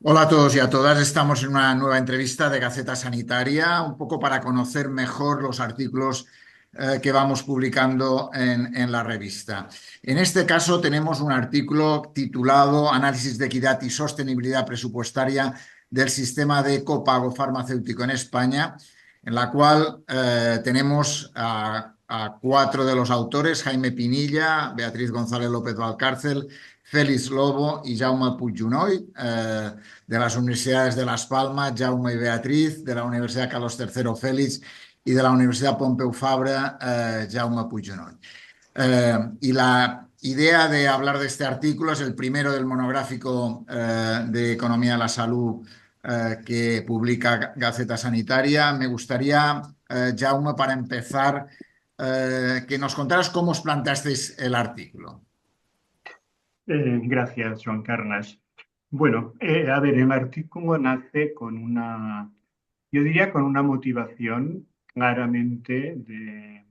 Hola a todos y a todas. Estamos en una nueva entrevista de Gaceta Sanitaria, un poco para conocer mejor los artículos que vamos publicando en la revista. En este caso tenemos un artículo titulado Análisis de equidad y sostenibilidad presupuestaria del sistema de copago farmacéutico en España, en la cual tenemos a cuatro de los autores: Jaime Pinilla, Beatriz González López Valcárcel, Félix Lobo y Jaume Puigjunoy, de las universidades de Las Palmas, Jaume y Beatriz, de la Universidad Carlos III Félix y de la Universidad Pompeu Fabra, Jaume Puigjunoy. Y la idea de hablar de este artículo es el primero del monográfico de Economía de la Salud que publica Gaceta Sanitaria. Me gustaría, Jaume, para empezar, que nos contaras cómo os planteasteis el artículo. Gracias, Joan Carles. Bueno, a ver, el artículo nace con yo diría con una motivación claramente de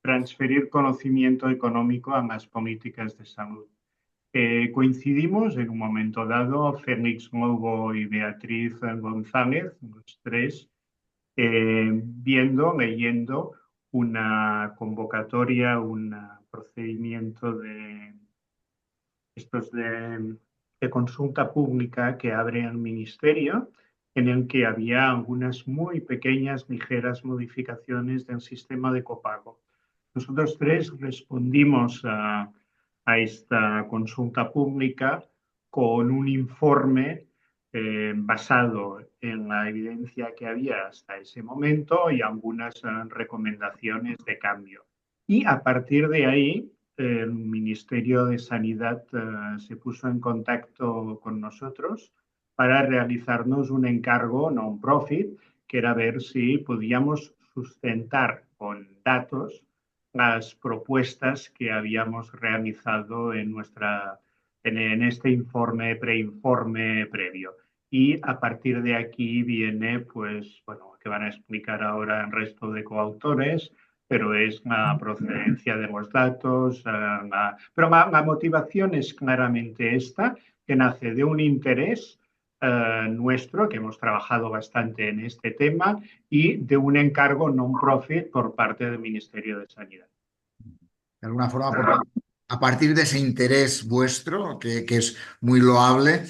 transferir conocimiento económico a las políticas de salud. Coincidimos en un momento dado, Félix Lobo y Beatriz González, los tres, leyendo una convocatoria, un procedimiento de consulta pública que abre el Ministerio, en el que había algunas muy pequeñas, ligeras modificaciones del sistema de copago. Nosotros tres respondimos a esta consulta pública con un informe basado en la evidencia que había hasta ese momento y algunas recomendaciones de cambio. Y a partir de ahí, el Ministerio de Sanidad se puso en contacto con nosotros para realizarnos un encargo non-profit, que era ver si podíamos sustentar con datos las propuestas que habíamos realizado en este informe, preinforme previo. Y a partir de aquí viene, pues, bueno, que van a explicar ahora el resto de coautores, pero es la procedencia de los datos. Pero la motivación es claramente esta, que nace de un interés nuestro, que hemos trabajado bastante en este tema, y de un encargo non-profit por parte del Ministerio de Sanidad. De alguna forma, porque a partir de ese interés vuestro, que es muy loable,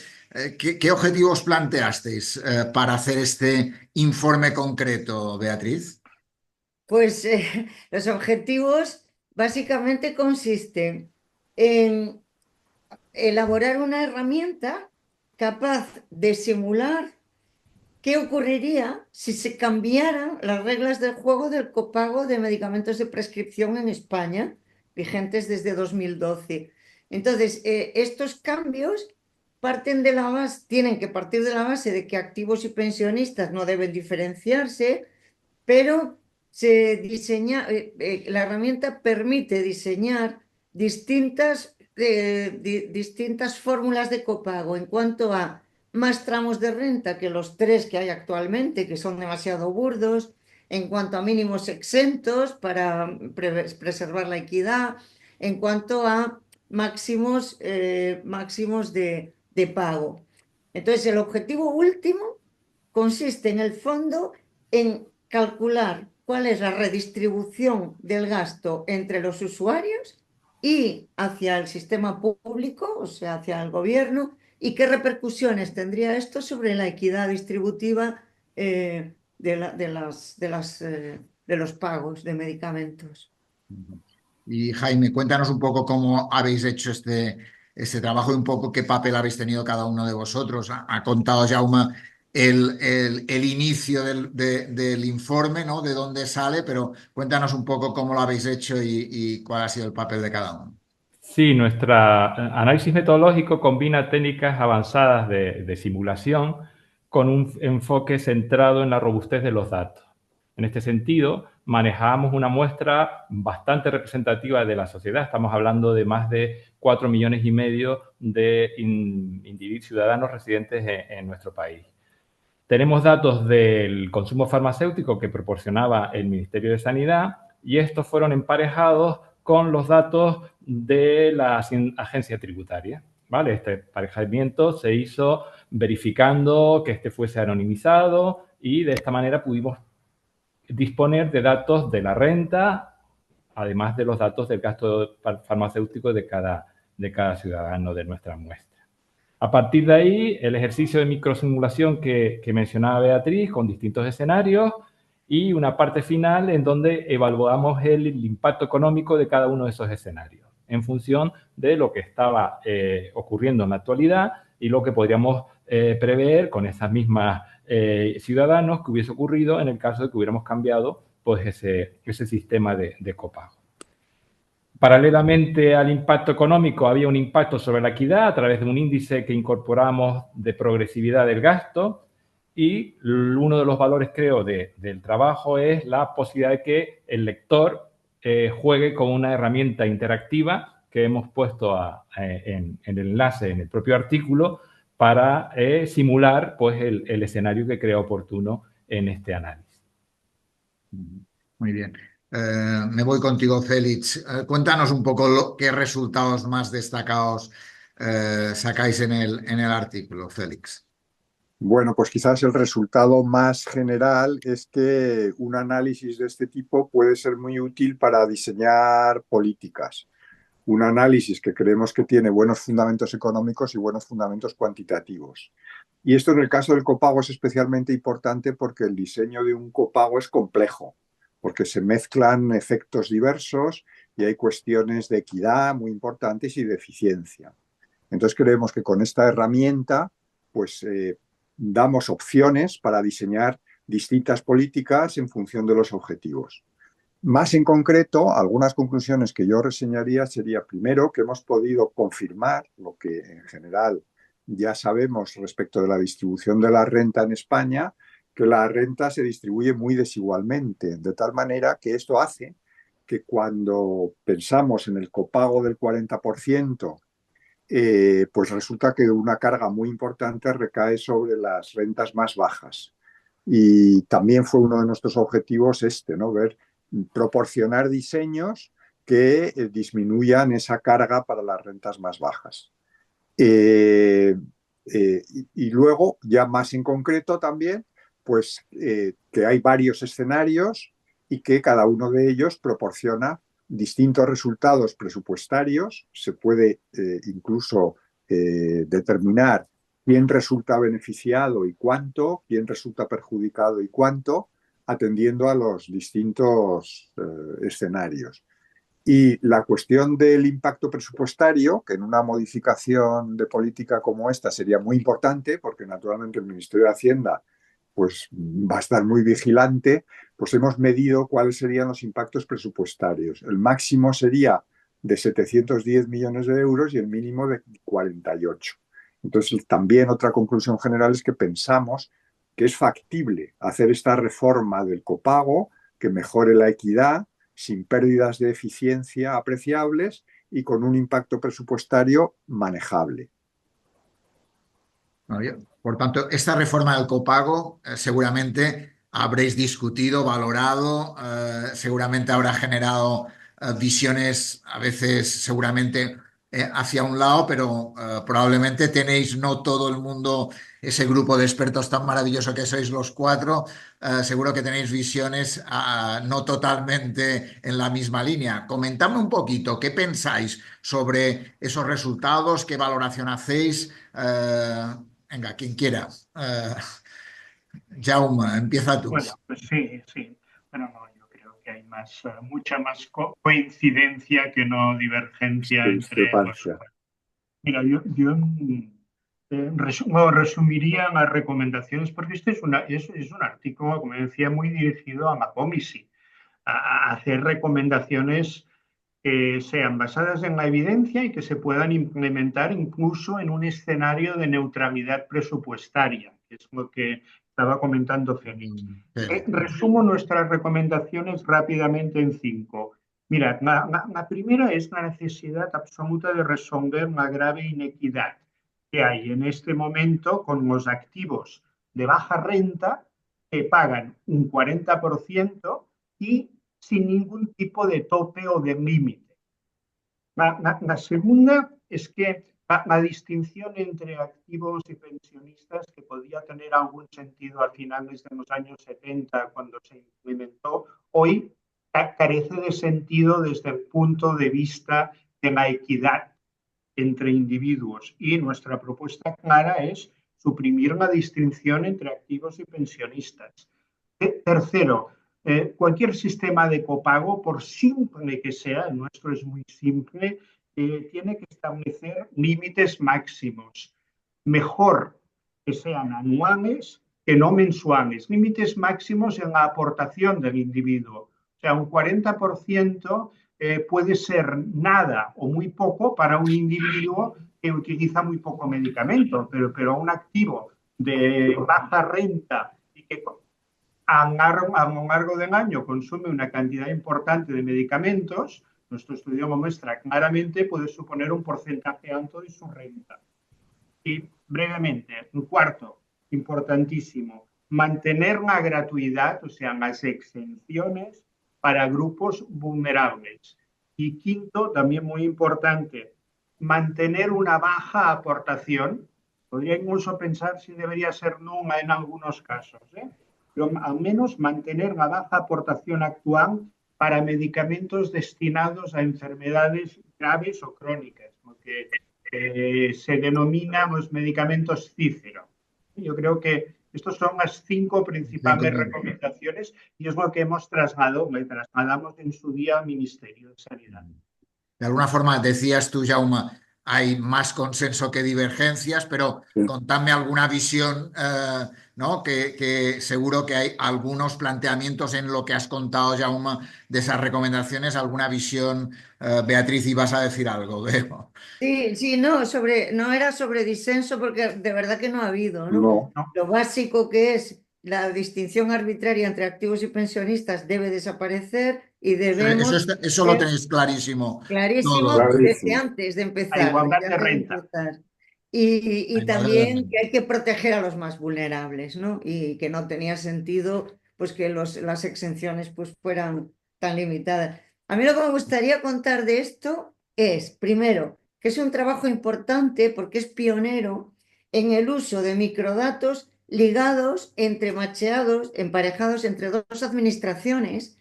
¿qué objetivos planteasteis para hacer este informe concreto, Beatriz? Pues los objetivos básicamente consisten en elaborar una herramienta capaz de simular qué ocurriría si se cambiaran las reglas del juego del copago de medicamentos de prescripción en España, vigentes desde 2012. Entonces, estos cambios tienen que partir de la base de que activos y pensionistas no deben diferenciarse, pero la herramienta permite diseñar distintas fórmulas de copago en cuanto a más tramos de renta que los tres que hay actualmente, que son demasiado burdos, en cuanto a mínimos exentos para preservar la equidad, en cuanto a máximos de pago. Entonces, el objetivo último consiste en el fondo en calcular cuál es la redistribución del gasto entre los usuarios y hacia el sistema público, o sea, hacia el gobierno, y qué repercusiones tendría esto sobre la equidad distributiva de los pagos de medicamentos. Y Jaime, cuéntanos un poco cómo habéis hecho este trabajo y un poco qué papel habéis tenido cada uno de vosotros. Ha contado Jaume el inicio del informe, ¿no? De dónde sale, pero cuéntanos un poco cómo lo habéis hecho y cuál ha sido el papel de cada uno. Sí, nuestro análisis metodológico combina técnicas avanzadas de simulación con un enfoque centrado en la robustez de los datos. En este sentido, manejamos una muestra bastante representativa de la sociedad. Estamos hablando de más de 4,5 millones de individuos ciudadanos residentes en nuestro país. Tenemos datos del consumo farmacéutico que proporcionaba el Ministerio de Sanidad y estos fueron emparejados con los datos de la agencia tributaria. ¿vale? Este emparejamiento se hizo verificando que este fuese anonimizado y de esta manera pudimos disponer de datos de la renta, además de los datos del gasto farmacéutico de cada ciudadano de nuestra muestra. A partir de ahí, el ejercicio de microsimulación que mencionaba Beatriz, con distintos escenarios, y una parte final en donde evaluamos el impacto económico de cada uno de esos escenarios, en función de lo que estaba ocurriendo en la actualidad y lo que podríamos prever con esas mismas ciudadanos que hubiese ocurrido en el caso de que hubiéramos cambiado pues, ese sistema de copago. Paralelamente al impacto económico, había un impacto sobre la equidad a través de un índice que incorporamos de progresividad del gasto, y uno de los valores, creo, del trabajo es la posibilidad de que el lector juegue con una herramienta interactiva que hemos puesto en el enlace en el propio artículo para simular pues, el escenario que crea oportuno en este análisis. Muy bien. Me voy contigo, Félix. Cuéntanos un poco qué resultados más destacados sacáis en el artículo, Félix. Bueno, pues quizás el resultado más general es que un análisis de este tipo puede ser muy útil para diseñar políticas. Un análisis que creemos que tiene buenos fundamentos económicos y buenos fundamentos cuantitativos. Y esto en el caso del copago es especialmente importante porque el diseño de un copago es complejo, porque se mezclan efectos diversos y hay cuestiones de equidad muy importantes y de eficiencia. Entonces creemos que con esta herramienta pues damos opciones para diseñar distintas políticas en función de los objetivos. Más en concreto, algunas conclusiones que yo reseñaría sería, primero, que hemos podido confirmar lo que en general ya sabemos respecto de la distribución de la renta en España, que la renta se distribuye muy desigualmente, de tal manera que esto hace que cuando pensamos en el copago del 40%, pues resulta que una carga muy importante recae sobre las rentas más bajas. Y también fue uno de nuestros objetivos ¿no? Proporcionar diseños que disminuyan esa carga para las rentas más bajas. Y luego, ya más en concreto también, pues que hay varios escenarios y que cada uno de ellos proporciona distintos resultados presupuestarios. Se puede incluso determinar quién resulta beneficiado y cuánto, quién resulta perjudicado y cuánto, atendiendo a los distintos escenarios. Y la cuestión del impacto presupuestario, que en una modificación de política como esta sería muy importante, porque naturalmente el Ministerio de Hacienda pues, va a estar muy vigilante, pues hemos medido cuáles serían los impactos presupuestarios. El máximo sería de 710 millones de euros y el mínimo de 48. Entonces, también otra conclusión general es que pensamos que es factible hacer esta reforma del copago que mejore la equidad, sin pérdidas de eficiencia apreciables y con un impacto presupuestario manejable. Por tanto, esta reforma del copago seguramente habréis discutido, valorado, seguramente habrá generado visiones a veces seguramente hacia un lado, pero probablemente tenéis no todo el mundo, ese grupo de expertos tan maravilloso que sois los cuatro, seguro que tenéis visiones no totalmente en la misma línea. Comentadme un poquito, ¿qué pensáis sobre esos resultados? ¿Qué valoración hacéis? Venga, quien quiera. Jaume, empieza tú. Bueno, pues sí. Bueno, no, yo creo que hay mucha más coincidencia que no divergencia entre los. Mira, yo resumiría las recomendaciones, porque este es un artículo, como decía, muy dirigido a McComiskey, a hacer recomendaciones que sean basadas en la evidencia y que se puedan implementar incluso en un escenario de neutralidad presupuestaria, que es lo que estaba comentando Félix. Resumo nuestras recomendaciones rápidamente en 5. Mirad, la primera es la necesidad absoluta de resolver la grave inequidad que hay en este momento con los activos de baja renta que pagan un 40% y sin ningún tipo de tope o de límite. La segunda es que la distinción entre activos y pensionistas, que podía tener algún sentido a finales de los años 70 cuando se implementó, hoy carece de sentido desde el punto de vista de la equidad entre individuos. Y nuestra propuesta clara es suprimir la distinción entre activos y pensionistas. Tercero, cualquier sistema de copago, por simple que sea, el nuestro es muy simple, tiene que establecer límites máximos. Mejor que sean anuales que no mensuales. Límites máximos en la aportación del individuo. O sea, un 40% puede ser nada o muy poco para un individuo que utiliza muy poco medicamento, pero un activo de baja renta y que a lo largo del año consume una cantidad importante de medicamentos, nuestro estudio lo muestra claramente, puede suponer un porcentaje alto de su renta. Y brevemente, un cuarto, importantísimo, mantener la gratuidad, o sea, las exenciones para grupos vulnerables. Y quinto, también muy importante, mantener una baja aportación. Podría incluso pensar si debería ser nula en algunos casos, pero al menos mantener la baja aportación actual para medicamentos destinados a enfermedades graves o crónicas, porque se denominan los medicamentos cícero. Yo creo que estas son las 5 principales recomendaciones y es lo que hemos trasladado, le trasladamos en su día al Ministerio de Sanidad. De alguna forma, decías tú, Jaume, hay más consenso que divergencias, pero contadme alguna visión, ¿no? Que seguro que hay algunos planteamientos en lo que has contado, Jaume, de esas recomendaciones, alguna visión. Beatriz, ibas a decir algo, veo. Sí, no, no era sobre disenso porque de verdad que no ha habido, ¿no? No. Lo básico que es la distinción arbitraria entre activos y pensionistas debe desaparecer y debemos... Eso lo tenéis clarísimo. Clarísimo Todo. desde antes de empezar. La igualdad de renta. Y también que hay que proteger a los más vulnerables, ¿no? Y que no tenía sentido pues que las exenciones pues fueran tan limitadas. A mí lo que me gustaría contar de esto es, primero, que es un trabajo importante porque es pionero en el uso de microdatos ligados, macheados, emparejados entre dos administraciones,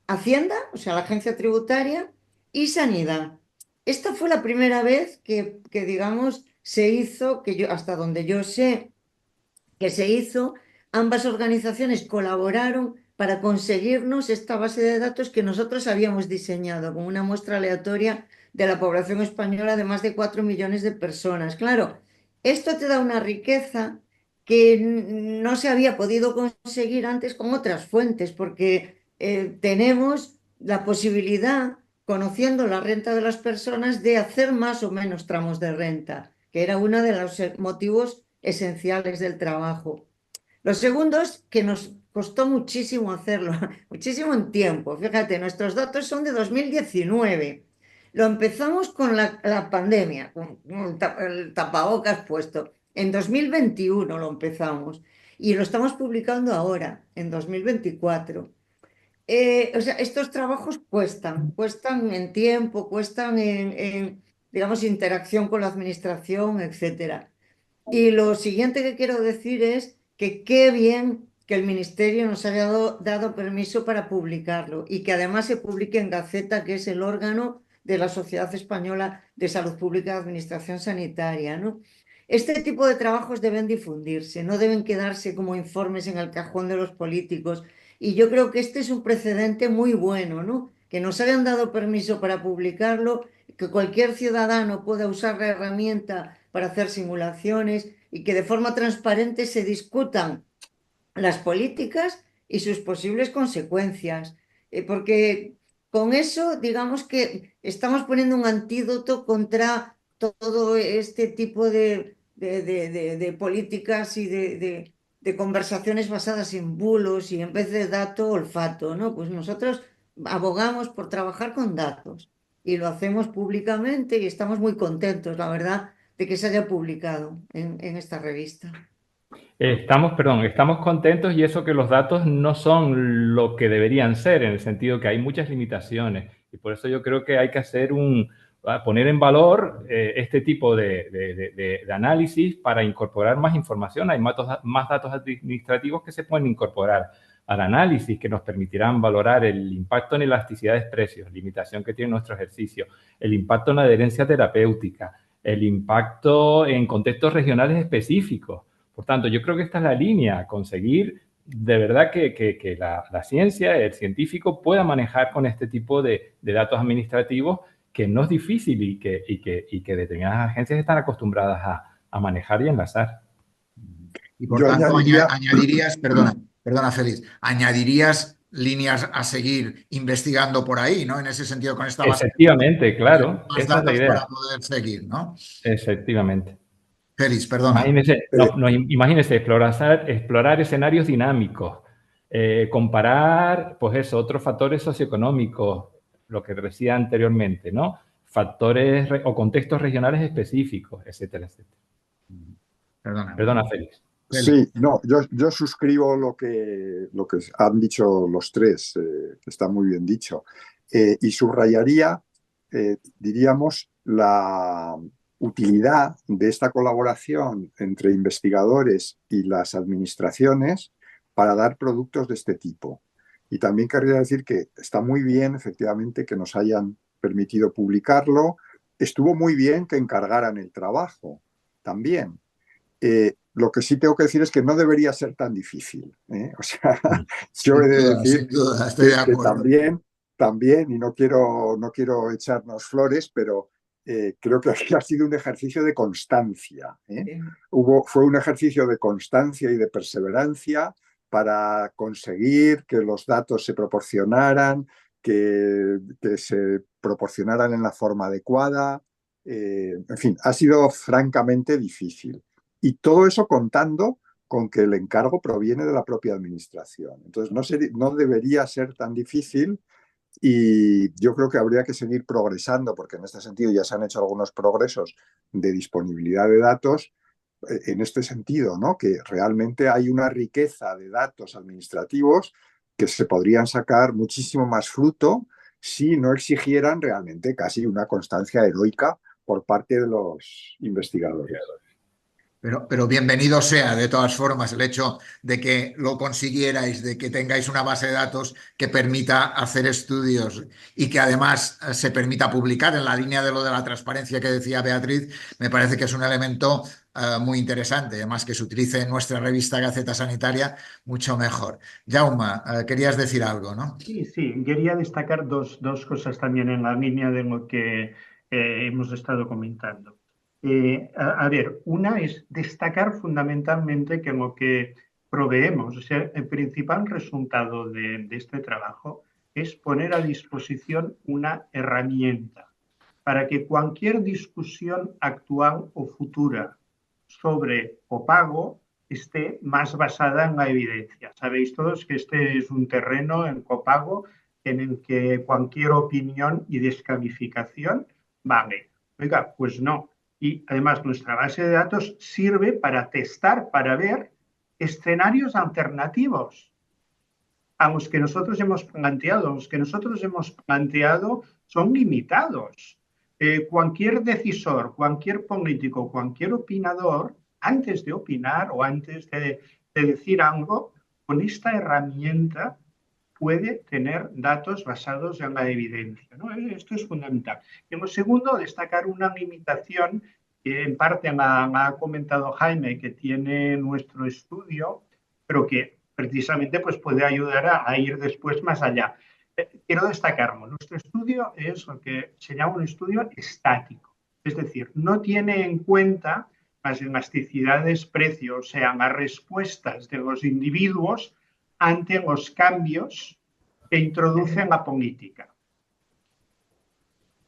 Hacienda, o sea, la agencia tributaria, y Sanidad. Esta fue la primera vez que digamos, se hizo, que yo, hasta donde yo sé, que se hizo, ambas organizaciones colaboraron para conseguirnos esta base de datos que nosotros habíamos diseñado con una muestra aleatoria de la población española de más de 4 millones de personas. Claro, esto te da una riqueza que no se había podido conseguir antes con otras fuentes, porque tenemos la posibilidad, conociendo la renta de las personas, de hacer más o menos tramos de renta, que era uno de los motivos esenciales del trabajo. Lo segundo es que nos costó muchísimo hacerlo, muchísimo en tiempo. Fíjate, nuestros datos son de 2019. Lo empezamos con la pandemia, con el tapabocas puesto. En 2021 lo empezamos y lo estamos publicando ahora, en 2024. O sea, estos trabajos cuestan en tiempo, cuestan digamos, interacción con la administración, etcétera. Y lo siguiente que quiero decir es que qué bien que el Ministerio nos haya dado permiso para publicarlo y que además se publique en Gaceta, que es el órgano de la Sociedad Española de Salud Pública y Administración Sanitaria, ¿no? Este tipo de trabajos deben difundirse, no deben quedarse como informes en el cajón de los políticos. Y yo creo que este es un precedente muy bueno, ¿no? Que nos hayan dado permiso para publicarlo, que cualquier ciudadano pueda usar la herramienta para hacer simulaciones y que de forma transparente se discutan las políticas y sus posibles consecuencias. Porque con eso, digamos que estamos poniendo un antídoto contra todo este tipo de políticas y de conversaciones basadas en bulos y en vez de dato, olfato, ¿no? Pues nosotros abogamos por trabajar con datos y lo hacemos públicamente y estamos muy contentos, la verdad, de que se haya publicado en esta revista. Estamos contentos y eso que los datos no son lo que deberían ser, en el sentido que hay muchas limitaciones. Y por eso yo creo que hay que hacer un poner en valor este tipo de análisis para incorporar más información. Hay más datos administrativos que se pueden incorporar al análisis, que nos permitirán valorar el impacto en elasticidad de precios, limitación que tiene nuestro ejercicio, el impacto en la adherencia terapéutica, el impacto en contextos regionales específicos. Por tanto, yo creo que esta es la línea, conseguir de verdad que la ciencia, el científico, pueda manejar con este tipo de datos administrativos, que no es difícil y que determinadas agencias están acostumbradas a manejar y enlazar. Y por Yo tanto, añadiría, añadirías, perdona, Félix, añadirías líneas a seguir investigando por ahí, ¿no? En ese sentido, con esta base de datos, Efectivamente, claro, más esa es la datos idea. para poder seguir, ¿no? Efectivamente. Félix, perdona. Imagínese, eh, imagínese explorar escenarios dinámicos, comparar, pues eso, otros factores socioeconómicos, lo que decía anteriormente, ¿no? Factores o contextos regionales específicos, etcétera, etcétera. Perdona. Perdona, Félix. sí, no, yo suscribo lo que han dicho los tres, que está muy bien dicho, y subrayaría, diríamos, la utilidad de esta colaboración entre investigadores y las administraciones para dar productos de este tipo. Y también querría decir que está muy bien, efectivamente, que nos hayan permitido publicarlo. Estuvo muy bien que encargaran el trabajo también. Lo que sí tengo que decir es que no debería ser tan difícil, ¿eh? O sea, yo he de decir Sin duda, estoy de que acuerdo. también, y no quiero echarnos flores, pero creo que ha sido un ejercicio de constancia, ¿eh? Fue un ejercicio de constancia y de perseverancia para conseguir que los datos se proporcionaran, que se proporcionaran en la forma adecuada. En fin, ha sido francamente difícil. Y todo eso contando con que el encargo proviene de la propia administración. Entonces, no debería ser tan difícil, y yo creo que habría que seguir progresando, porque en este sentido ya se han hecho algunos progresos de disponibilidad de datos, en este sentido, ¿no? Que realmente hay una riqueza de datos administrativos que se podrían sacar muchísimo más fruto si no exigieran realmente casi una constancia heroica por parte de los investigadores. Pero bienvenido sea, de todas formas, el hecho de que lo consiguierais, de que tengáis una base de datos que permita hacer estudios y que además se permita publicar en la línea de lo de la transparencia que decía Beatriz, me parece que es un elemento muy interesante. Además, que se utilice en nuestra revista Gaceta Sanitaria, mucho mejor. Jaume, querías decir algo, ¿no? Sí, sí, quería destacar dos cosas también en la línea de lo que hemos estado comentando. A ver, una es destacar fundamentalmente que lo que proveemos, o sea, el principal resultado de este trabajo es poner a disposición una herramienta para que cualquier discusión actual o futura sobre copago esté más basada en la evidencia. Sabéis todos que este es un terreno en copago en el que cualquier opinión y descalificación vale. Oiga, pues no. Y además nuestra base de datos sirve para testar, para ver escenarios alternativos a los que nosotros hemos planteado. Los que nosotros hemos planteado son limitados. Cualquier decisor, cualquier político, cualquier opinador, antes de opinar o antes de decir algo, con esta herramienta puede tener datos basados en la evidencia, ¿no? Esto es fundamental. Y lo segundo, destacar una limitación que en parte me ha comentado Jaime, que tiene nuestro estudio, pero que precisamente pues, puede ayudar a ir después más allá. Quiero destacarlo. Nuestro estudio es lo que se llama un estudio estático. Es decir, no tiene en cuenta las elasticidades, precios, o sea, las respuestas de los individuos ante los cambios que introduce la política.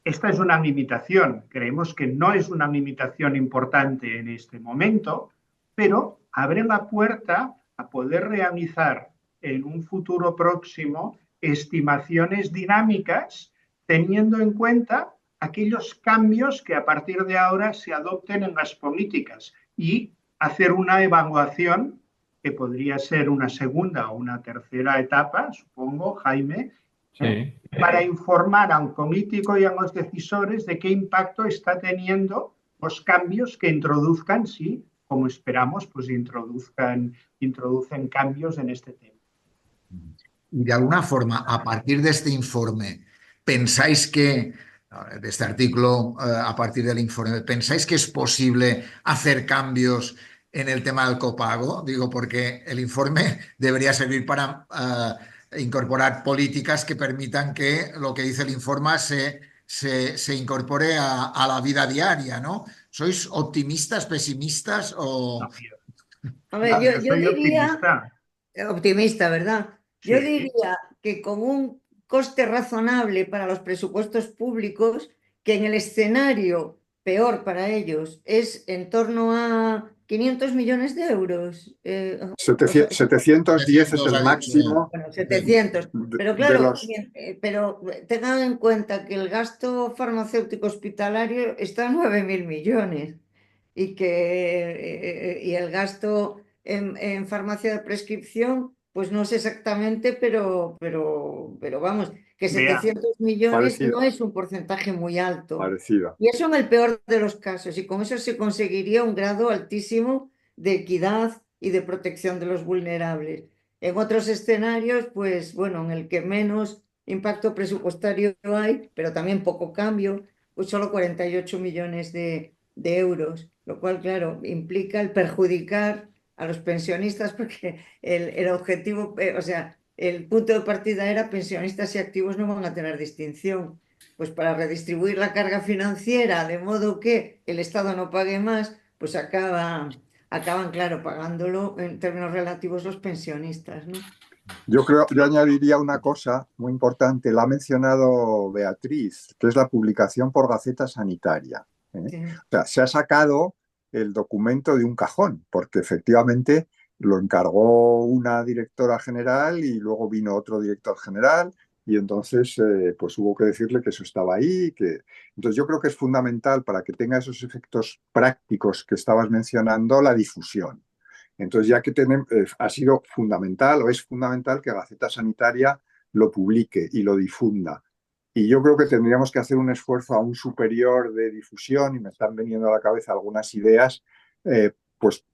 Esta es una limitación. Creemos que no es una limitación importante en este momento, pero abre la puerta a poder realizar en un futuro próximo estimaciones dinámicas teniendo en cuenta aquellos cambios que a partir de ahora se adopten en las políticas y hacer una evaluación que podría ser una segunda o una tercera etapa, supongo, Jaime, Sí. para informar ao político e aos decisores de que impacto está teniendo os cambios que introduzcan, sí, como esperamos, pues introducen cambios en este tema. Y de alguna forma, a partir de este informe, pensáis que, de este artículo, a partir del informe, pensáis que es posible hacer cambios en el tema del copago? Digo, porque el informe debería servir para incorporar políticas que permitan que lo que dice el informe se incorpore a la vida diaria, ¿no? ¿Sois optimistas, pesimistas o...? No, A ver, yo yo soy diría, optimista. optimista, ¿verdad? Yo Sí. diría que con un coste razonable para los presupuestos públicos, que en el escenario peor para ellos es en torno a 500 millones de euros. O sea, 710 es 700 el ha dicho. máximo bueno, 700. Pero de claro, los... pero tengan en cuenta que el gasto farmacéutico hospitalario está en 9.000 millones y el gasto en farmacia de prescripción, pues no sé exactamente, pero vamos, que Vea, 700 millones no Parecido, es un porcentaje muy alto. parecido. Y eso en el peor de los casos, y con eso se conseguiría un grado altísimo de equidad y de protección de los vulnerables. En otros escenarios, pues bueno, en el que menos impacto presupuestario hay, pero también poco cambio, pues solo 48 millones de euros, lo cual, claro, implica el perjudicar a los pensionistas porque el objetivo, o sea, el punto de partida era pensionistas y activos no van a tener distinción. Pues para redistribuir la carga financiera de modo que el Estado no pague más, pues acaban, claro, pagándolo en términos relativos los pensionistas, ¿no? Yo añadiría una cosa muy importante, la ha mencionado Beatriz, que es la publicación por Gaceta Sanitaria. Sí. O sea, se ha sacado el documento de un cajón, porque efectivamente lo encargó una directora general y luego vino otro director general y entonces pues hubo que decirle que eso estaba ahí. Entonces yo creo que es fundamental para que tenga esos efectos prácticos que estabas mencionando la difusión. Entonces, ya que ha sido fundamental o es fundamental que Gaceta Sanitaria lo publique y lo difunda. Y yo creo que tendríamos que hacer un esfuerzo aún superior de difusión y me están viniendo a la cabeza algunas ideas, pues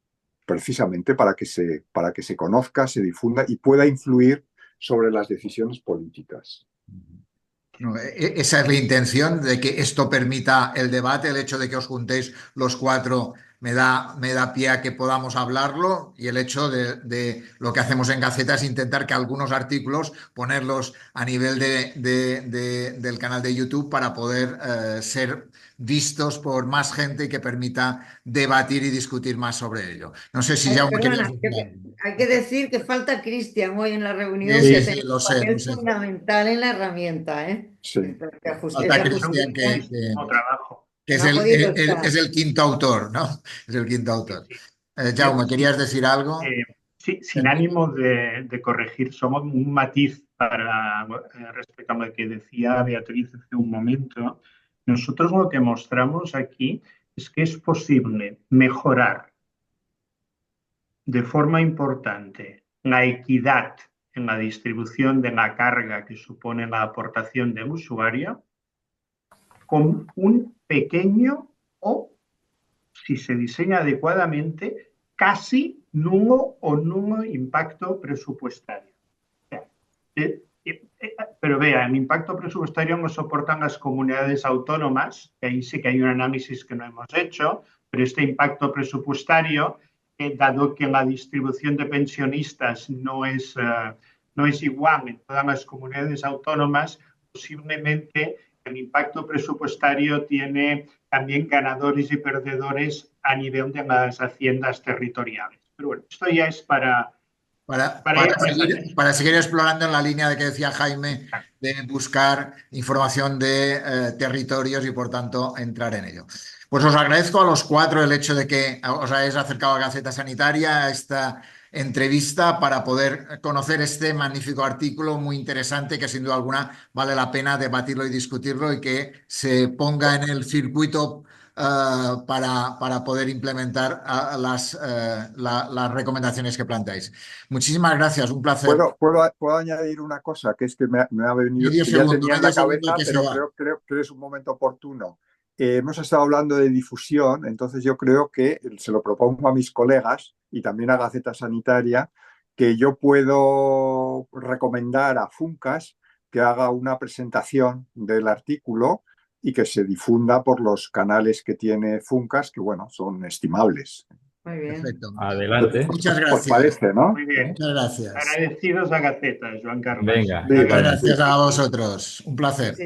precisamente para que se conozca, se difunda y pueda influir sobre las decisiones políticas. No, esa es la intención de que esto permita el debate, el hecho de que os juntéis los cuatro me da pie a que podamos hablarlo y el hecho de lo que hacemos en Gaceta es intentar que algunos artículos ponerlos a nivel del canal de YouTube para poder ser vistos por más gente y que permita debatir y discutir más sobre ello. No sé si ya me querías Perdona, decir algo. hay que decir que falta Cristian hoy en la reunión, Sí, que ha sí, tenido lo un sé, lo papel sé. fundamental en la herramienta, ¿eh? Sí. Falta Esa Cristian justicia trabajo. que es no ha podido estar. es el quinto autor, ¿no? Es el quinto autor. Sí. Jaume, ¿querías decir algo? Sí, sin ánimo de corregir, somos un matiz respecto a lo que decía Beatriz hace un momento. Nosotros lo que mostramos aquí es que es posible mejorar de forma importante la equidad en la distribución de la carga que supone la aportación del usuario con un pequeño o, si se diseña adecuadamente, casi nulo o nulo impacto presupuestario. Pero vea, el impacto presupuestario lo soportan las comunidades autónomas, que ahí sí que hay un análisis que no hemos hecho, pero este impacto presupuestario, dado que la distribución de pensionistas no es igual en todas las comunidades autónomas, posiblemente el impacto presupuestario tiene también ganadores y perdedores a nivel de las haciendas territoriales. Pero bueno, esto ya es para seguir explorando en la línea de que decía Jaime, de buscar información de territorios y por tanto entrar en ello. Pues os agradezco a los cuatro el hecho de que os hayáis acercado a Gaceta Sanitaria, a esta entrevista para poder conocer este magnífico artículo muy interesante que sin duda alguna vale la pena debatirlo y discutirlo y que se ponga en el circuito para poder implementar las recomendaciones que planteáis. Muchísimas gracias, un placer. ¿Puedo añadir una cosa? Que es que me ha venido, Medio que ya segundo, tenía en medio la segundo cabeza, que se pero va. creo que es un momento oportuno. Hemos estado hablando de difusión, entonces yo creo que se lo propongo a mis colegas y también a Gaceta Sanitaria, que yo puedo recomendar a Funcas que haga una presentación del artículo y que se difunda por los canales que tiene Funcas, que bueno, son estimables. Muy bien. Perfecto. Adelante. Muchas ¿Os gracias. parece, no? Muy bien. Muchas gracias. Agradecidos a Gaceta, Joan Carles. Venga, Muchas igualmente. gracias a vosotros. Un placer. Sí.